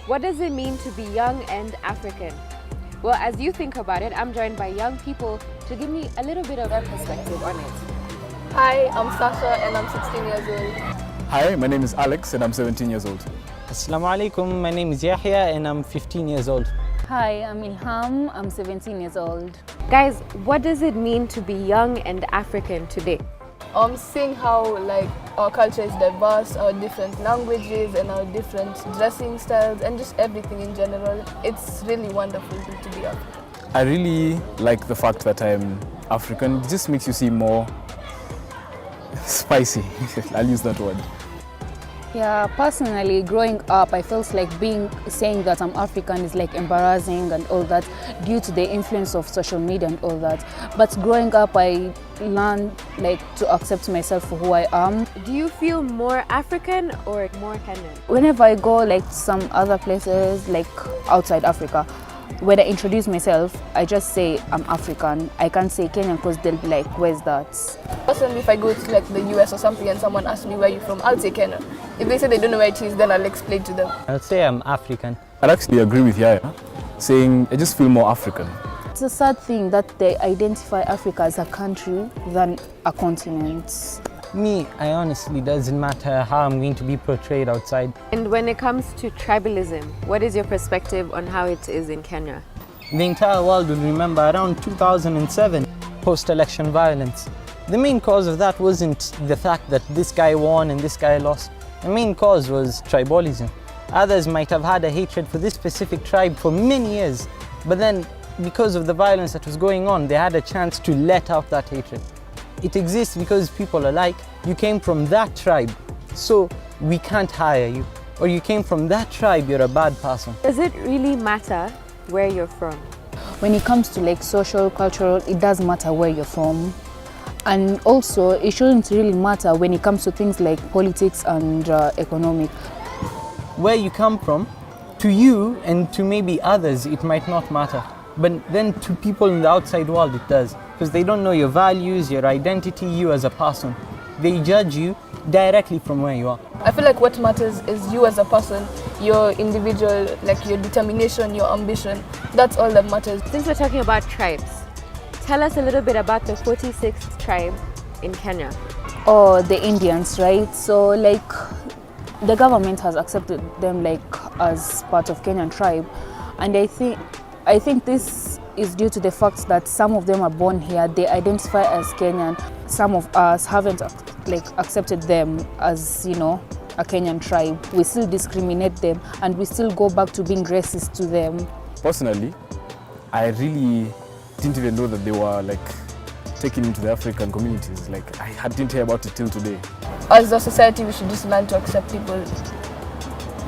What does it mean to be young and African? Well, as you think about it, I'm joined by young people to give me a little bit of their perspective on it. Hi, I'm Sasha and I'm 16 years old. Hi, my name is Alex and I'm 17 years old. Assalamu alaikum, my name is Yahya and I'm 15 years old. Hi, I'm Ilham, I'm 17 years old. Guys, what does it mean to be young and African today? Seeing how our culture is diverse, our different languages and our different dressing styles and just everything in general, it's really wonderful to be African. I really like the fact that I'm African. It just makes you seem more spicy. I'll use that word. Yeah, personally, growing up, I felt like saying that I'm African is like embarrassing and all that due to the influence of social media and all that. But growing up, I learned to accept myself for who I am. Do you feel more African or more Kenyan? Whenever I go to some other places, outside Africa, when I introduce myself, I just say I'm African. I can't say Kenyan because they'll be like, where's that? Personally, if I go to the US or something and someone asks me where you're from, I'll say Kenya. If they say they don't know where it is, then I'll explain to them. I'll say I'm African. I'd actually agree with Yaya, saying I just feel more African. It's a sad thing that they identify Africa as a country than a continent. Me, I honestly doesn't matter how I'm going to be portrayed outside. And when it comes to tribalism, what is your perspective on how it is in Kenya? The entire world will remember around 2007, post-election violence. The main cause of that wasn't the fact that this guy won and this guy lost. The main cause was tribalism. Others might have had a hatred for this specific tribe for many years, but then because of the violence that was going on, they had a chance to let out that hatred. It exists because people are like, you came from that tribe, so we can't hire you. Or you came from that tribe, you're a bad person. Does it really matter where you're from? When it comes to social, cultural, it does matter where you're from. And also, it shouldn't really matter when it comes to things like politics and economic. Where you come from, to you and to maybe others, it might not matter. But then to people in the outside world, it does. Because they don't know your values, your identity, you as a person. They judge you directly from where you are. I feel like what matters is you as a person, your individual, your determination, your ambition. That's all that matters. Since we're talking about tribes, tell us a little bit about the 46th tribe in Kenya. Or the Indians, right? So the government has accepted them as part of Kenyan tribe. And I think this is due to the fact that some of them are born here, they identify as Kenyan. Some of us haven't accepted them as, a Kenyan tribe. We still discriminate them and we still go back to being racist to them. Personally, I really didn't even know that they were taken into the African communities. I didn't hear about it till today. As a society, we should just learn to accept people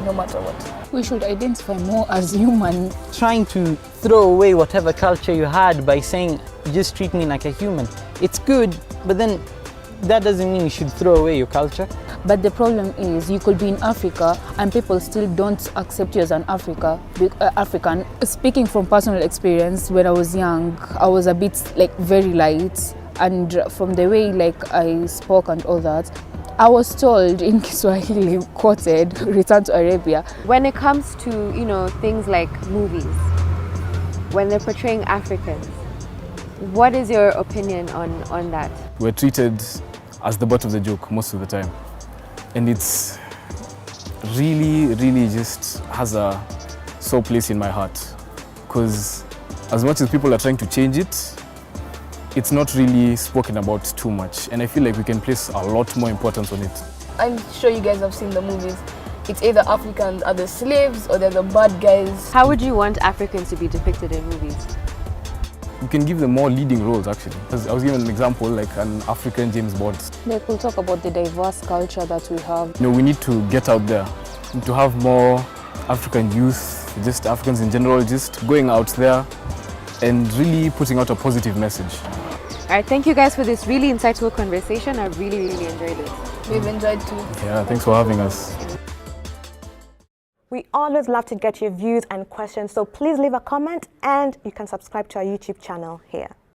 no matter what. We should identify more as human. Trying to throw away whatever culture you had by saying, just treat me like a human. It's good, but then that doesn't mean you should throw away your culture. But the problem is you could be in Africa and people still don't accept you as an African. Speaking from personal experience, when I was young, I was a bit very light. And from the way I spoke and all that, I was told in Kiswahili, quoted, return to Arabia. When it comes to, things like movies, when they're portraying Africans, what is your opinion on that? We're treated as the butt of the joke most of the time. And it's really, really just has a sore place in my heart. Because as much as people are trying to change it, it's not really spoken about too much. And I feel like we can place a lot more importance on it. I'm sure you guys have seen the movies. It's either Africans are the slaves or they're the bad guys. How would you want Africans to be depicted in movies? You can give them more leading roles, actually. Because I was given an example, an African James Bond. We'll talk about the diverse culture that we have. We need to get out there, to have more African youth, just Africans in general, just going out there and really putting out a positive message. All right, thank you guys for this really insightful conversation. I really, really enjoyed it. We've enjoyed too. Yeah, thanks for having us. We always love to get your views and questions, so please leave a comment and you can subscribe to our YouTube channel here.